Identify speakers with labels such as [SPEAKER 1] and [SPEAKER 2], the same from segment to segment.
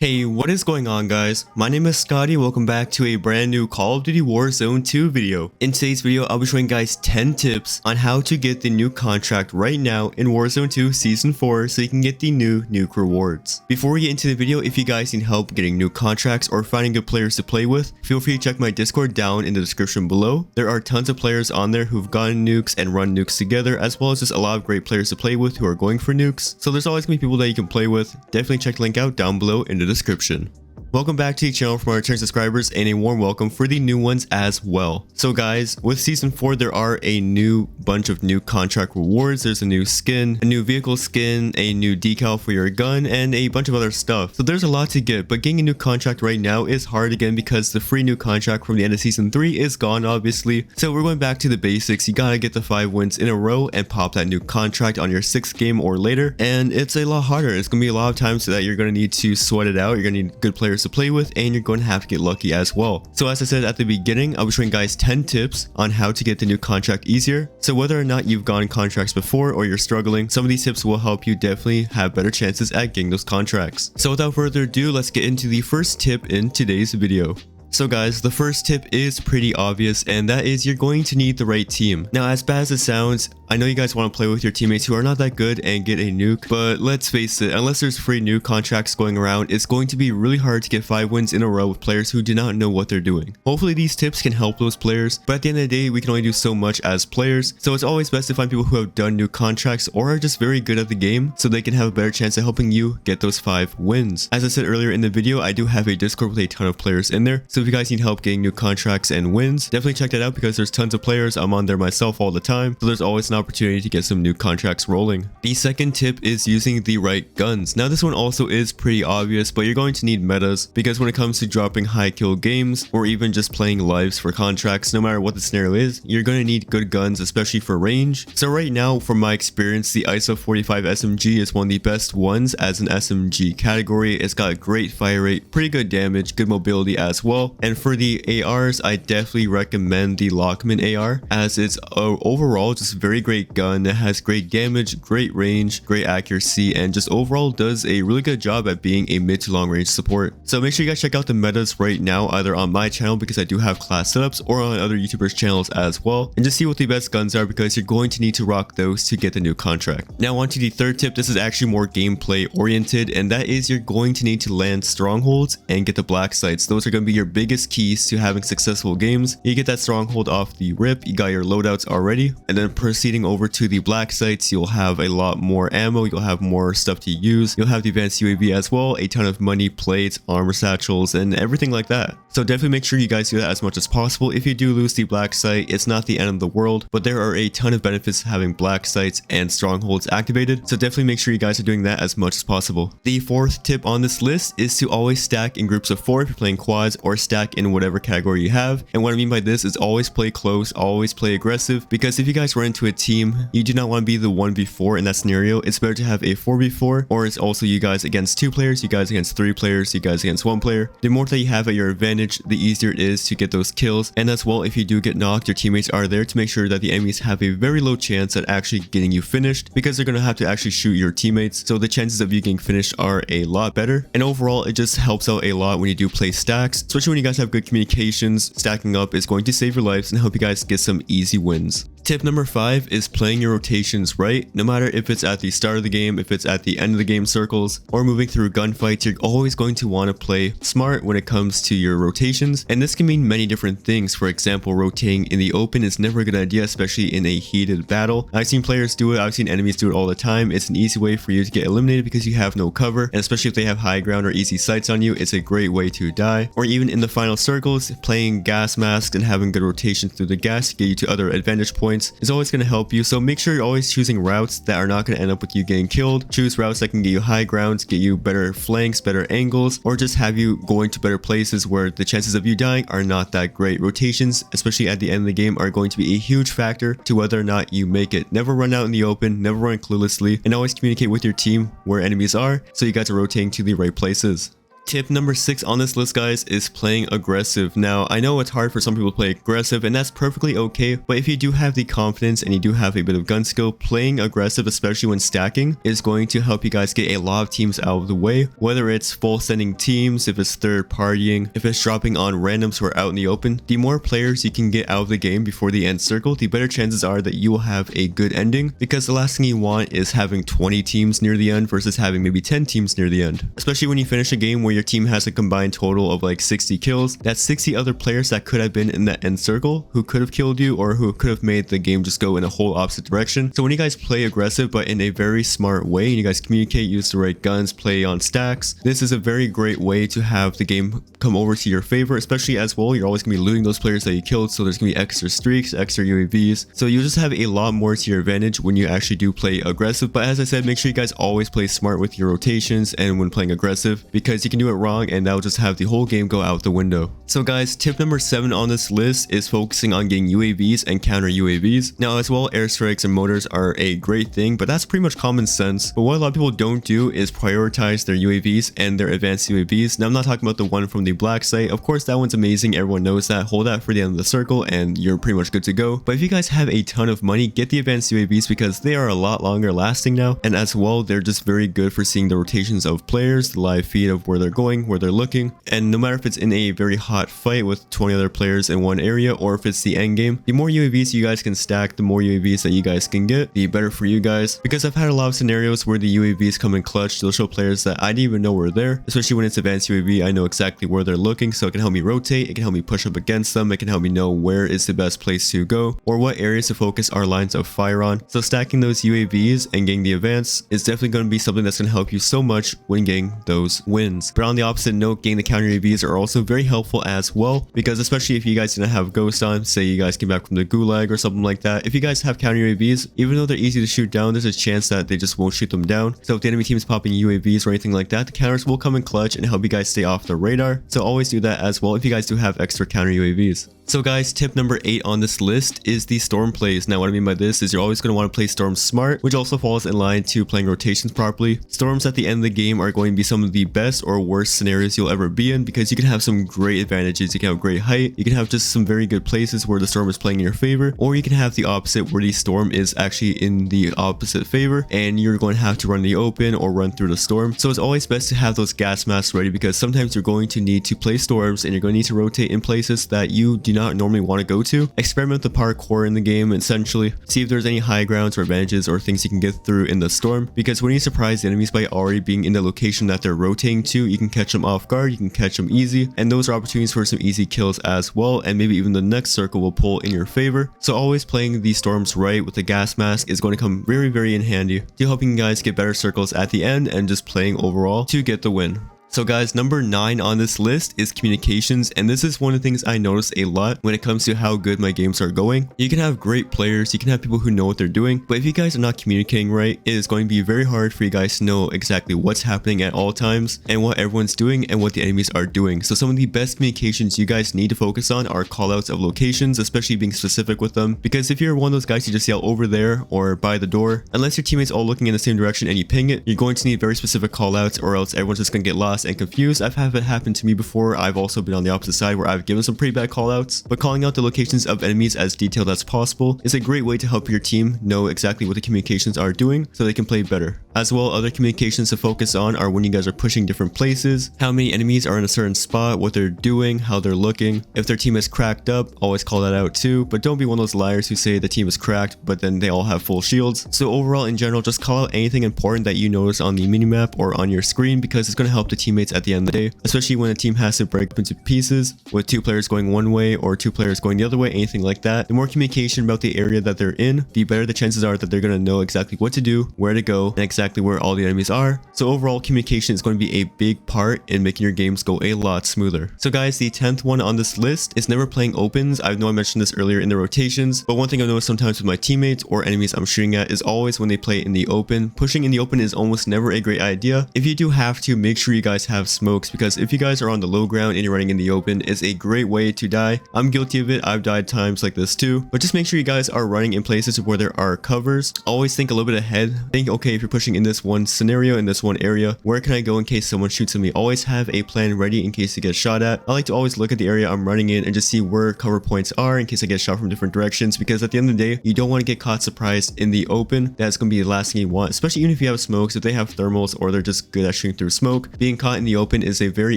[SPEAKER 1] Hey, what is going on guys? My name is Scotty, welcome back to a brand new Call of Duty Warzone 2 video. In today's video, I'll be showing guys 10 tips on how to get the new contract right now in Warzone 2 Season 4 so you can get the new Nuke rewards. Before we get into the video, if you guys need help getting new contracts or finding good players to play with, feel free to check my Discord down in the description below. There are tons of players on there who've gotten nukes and run nukes together, as well as just a lot of great players to play with who are going for nukes. So there's always going to be people that you can play with. Definitely check the link out down below in the description. Welcome back to the channel from our returning subscribers, and a warm welcome for the new ones as well. So guys, with Season 4 there are a new bunch of new contract rewards. There's a new skin, a new vehicle skin, a new decal for your gun, and a bunch of other stuff. So there's a lot to get, but getting a new contract right now is hard again because the free new contract from the end of Season 3 is gone obviously. So we're going back to the basics. You gotta get the 5 wins in a row and pop that new contract on your 6th game or later, and it's a lot harder. It's gonna be a lot of times that you're gonna need to sweat it out. You're gonna need good players to play with, and you're going to have to get lucky as well. So as I said at the beginning, I'll be showing guys 10 tips on how to get the new contract easier. So whether or not you've gotten contracts before or you're struggling, some of these tips will help you definitely have better chances at getting those contracts. So without further ado, let's get into the first tip in today's video. So guys, the first tip is pretty obvious, and that is you're going to need the right team. Now, as bad as it sounds, I know you guys want to play with your teammates who are not that good and get a nuke, but let's face it, unless there's free nuke contracts going around, it's going to be really hard to get 5 wins in a row with players who do not know what they're doing. Hopefully these tips can help those players, but at the end of the day, we can only do so much as players, so it's always best to find people who have done nuke contracts or are just very good at the game so they can have a better chance at helping you get those 5 wins. As I said earlier in the video, I do have a Discord with a ton of players in there, so if you guys need help getting new contracts and wins, definitely check that out because there's tons of players. I'm on there myself all the time, so there's always an opportunity to get some new contracts rolling. The second tip is using the right guns. Now this one also is pretty obvious, but you're going to need metas because when it comes to dropping high kill games or even just playing lives for contracts, no matter what the scenario is, you're going to need good guns, especially for range. So right now, from my experience, the ISO 45 SMG is one of the best ones as an SMG category. It's got great fire rate, pretty good damage, good mobility as well. And for the ARs, I definitely recommend the Lockman AR as it's overall just a very great gun that has great damage, great range, great accuracy, and just overall does a really good job at being a mid to long range support. So make sure you guys check out the metas right now, either on my channel because I do have class setups, or on other YouTubers channels as well, and just see what the best guns are because you're going to need to rock those to get the new contract. Now on to the third tip. This is actually more gameplay oriented, and that is you're going to need to land strongholds and get the black sites. Those are going to be your biggest keys to having successful games. You get that stronghold off the rip, you got your loadouts already, and then proceeding over to the black sites, you'll have a lot more ammo, you'll have more stuff to use, you'll have the advanced UAV as well, a ton of money, plates, armor satchels, and everything like that. So definitely make sure you guys do that as much as possible. If you do lose the black site, it's not the end of the world, but there are a ton of benefits to having black sites and strongholds activated, so definitely make sure you guys are doing that as much as possible. The fourth tip on this list is to always stack in groups of 4 if you're playing quads, or stack in whatever category you have. And what I mean by this is always play close, always play aggressive, because if you guys run into a team, you do not want to be the 1v4 in that scenario. It's better to have a 4v4, or it's also you guys against 2 players, you guys against 3 players, you guys against 1 player. The more that you have at your advantage, the easier it is to get those kills. And as well, if you do get knocked, your teammates are there to make sure that the enemies have a very low chance at actually getting you finished, because they're going to have to actually shoot your teammates, so the chances of you getting finished are a lot better. And overall, it just helps out a lot when you do play stacks, especially when you guys have good communications. Stacking up is going to save your lives and help you guys get some easy wins. Tip number 5 is playing your rotations right. No matter if it's at the start of the game, if it's at the end of the game circles, or moving through gunfights, you're always going to want to play smart when it comes to your rotations. And this can mean many different things. For example, rotating in the open is never a good idea, especially in a heated battle. I've seen players do it, I've seen enemies do it all the time. It's an easy way for you to get eliminated because you have no cover, and especially if they have high ground or easy sights on you, it's a great way to die. Or even in the final circles, playing gas masks and having good rotation through the gas to get you to other advantage points is always going to help you. So make sure you're always choosing routes that are not going to end up with you getting killed. Choose routes that can get you high grounds, get you better flanks, better angles, or just have you going to better places where the chances of you dying are not that great. Rotations, especially at the end of the game, are going to be a huge factor to whether or not you make it. Never run out in the open, never run cluelessly, and always communicate with your team where enemies are so you guys are rotating to the right places. Tip number 6 on this list, guys, is playing aggressive. Now, I know it's hard for some people to play aggressive, and that's perfectly okay, but if you do have the confidence and you do have a bit of gun skill, playing aggressive, especially when stacking, is going to help you guys get a lot of teams out of the way, whether it's full sending teams, if it's third partying, if it's dropping on randoms who are out in the open. The more players you can get out of the game before the end circle, the better chances are that you will have a good ending, because the last thing you want is having 20 teams near the end versus having maybe 10 teams near the end. Especially when you finish a game where your team has a combined total of like 60 kills, that's 60 other players that could have been in that end circle who could have killed you or who could have made the game just go in a whole opposite direction. So when you guys play aggressive but in a very smart way, and you guys communicate, use the right guns, play on stacks, this is a very great way to have the game come over to your favor, especially as well, you're always going to be looting those players that you killed, so there's going to be extra streaks, extra UAVs, so you just have a lot more to your advantage when you actually do play aggressive. But as I said, make sure you guys always play smart with your rotations and when playing aggressive, because you can do it wrong and that'll just have the whole game go out the window. So guys, tip number 7 on this list is focusing on getting UAVs and counter UAVs. Now as well, airstrikes and mortars are a great thing, but that's pretty much common sense. But what a lot of people don't do is prioritize their UAVs and their advanced UAVs. Now I'm not talking about the one from the black site. Of course that one's amazing, everyone knows that. Hold that for the end of the circle and you're pretty much good to go. But if you guys have a ton of money, get the advanced UAVs because they are a lot longer lasting now, and as well they're just very good for seeing the rotations of players, the live feed of where they're going, where they're looking, and no matter if it's in a very hot fight with 20 other players in one area or if it's the end game, the more UAVs you guys can stack, the more UAVs that you guys can get, the better for you guys. Because I've had a lot of scenarios where the UAVs come in clutch. They'll show players that I didn't even know were there, especially when it's advanced UAV. I know exactly where they're looking, so it can help me rotate, it can help me push up against them, it can help me know where is the best place to go or what areas to focus our lines of fire on. So stacking those UAVs and getting the advance is definitely going to be something that's going to help you so much when getting those wins. But on the opposite note, getting the counter UAVs are also very helpful as well, because especially if you guys didn't have ghost on, say you guys came back from the gulag or something like that, if you guys have counter UAVs, even though they're easy to shoot down, there's a chance that they just won't shoot them down. So if the enemy team is popping UAVs or anything like that, the counters will come in clutch and help you guys stay off the radar. So always do that as well if you guys do have extra counter UAVs. So guys, tip number 8 on this list is the storm plays. Now what I mean by this is you're always going to want to play storms smart, which also falls in line to playing rotations properly. Storms at the end of the game are going to be some of the best or worst scenarios you'll ever be in, because you can have some great advantages. You can have great height, you can have just some very good places where the storm is playing in your favor, or you can have the opposite where the storm is actually in the opposite favor and you're going to have to run the open or run through the storm. So it's always best to have those gas masks ready, because sometimes you're going to need to play storms and you're going to need to rotate in places that you do not normally want to go to. Experiment with the parkour in the game, essentially see if there's any high grounds or advantages or things you can get through in the storm, because when you surprise the enemies by already being in the location that they're rotating to, you can catch them off guard, you can catch them easy, and those are opportunities for some easy kills as well, and maybe even the next circle will pull in your favor. So always playing these storms right with the gas mask is going to come very in handy to helping you guys get better circles at the end and just playing overall to get the win. So guys, number 9 on this list is communications, and this is one of the things I notice a lot when it comes to how good my games are going. You can have great players, you can have people who know what they're doing, but if you guys are not communicating right, it is going to be very hard for you guys to know exactly what's happening at all times and what everyone's doing and what the enemies are doing. So some of the best communications you guys need to focus on are callouts of locations, especially being specific with them, because if you're one of those guys who just yell over there or by the door, unless your teammates all looking in the same direction and you ping it, you're going to need very specific callouts, or else everyone's just going to get lost and confused. I've had it happen to me before. I've also been on the opposite side where I've given some pretty bad callouts, but calling out the locations of enemies as detailed as possible is a great way to help your team know exactly what the communications are doing so they can play better. As well, other communications to focus on are when you guys are pushing different places, how many enemies are in a certain spot, what they're doing, how they're looking. If their team is cracked up, always call that out too, but don't be one of those liars who say the team is cracked but then they all have full shields. So overall, in general, just call out anything important that you notice on the minimap or on your screen, because it's going to help the teammates at the end of the day, especially when a team has to break up into pieces with 2 players going one way or 2 players going the other way, anything like that. The more communication about the area that they're in, the better the chances are that they're going to know exactly what to do, where to go, and exactly where all the enemies are. So overall, communication is going to be a big part in making your games go a lot smoother. So guys, the 10th one on this list is never playing opens. I know I mentioned this earlier in the rotations, but one thing I've noticed sometimes with my teammates or enemies I'm shooting at is always when they play in the open. Pushing in the open is almost never a great idea. If you do have to, make sure you guys guys have smokes, because if you guys are on the low ground and you're running in the open, it's a great way to die. I'm guilty of it. I've died times like this too, but just make sure you guys are running in places where there are covers. Always think a little bit ahead. Think, okay, if you're pushing in this one scenario, in this one area, where can I go in case someone shoots at me? Always have a plan ready in case you get shot at. I like to always look at the area I'm running in and just see where cover points are in case I get shot from different directions, because at the end of the day, you don't want to get caught surprised in the open. That's going to be the last thing you want, especially even if you have smokes. If they have thermals or they're just good at shooting through smoke, being caught in the open is a very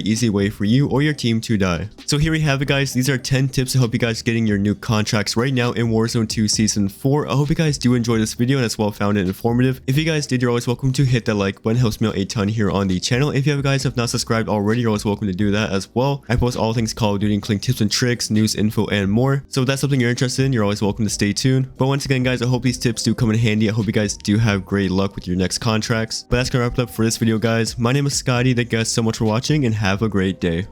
[SPEAKER 1] easy way for you or your team to die. So here we have it, guys. These are 10 tips to help you guys getting your Nuke contracts right now in Warzone 2 Season 4. I hope you guys do enjoy this video and as well found it informative. If you guys did, you're always welcome to hit that like button. Helps me out a ton here on the channel. If you guys have not subscribed already, you're always welcome to do that as well. I post all things Call of Duty, including tips and tricks, news, info, and more. So if that's something you're interested in, you're always welcome to stay tuned. But once again, guys, I hope these tips do come in handy. I hope you guys do have great luck with your next contracts. But that's gonna wrap it up for this video, guys. My name is Scotty. Thank you guys so much for watching and have a great day.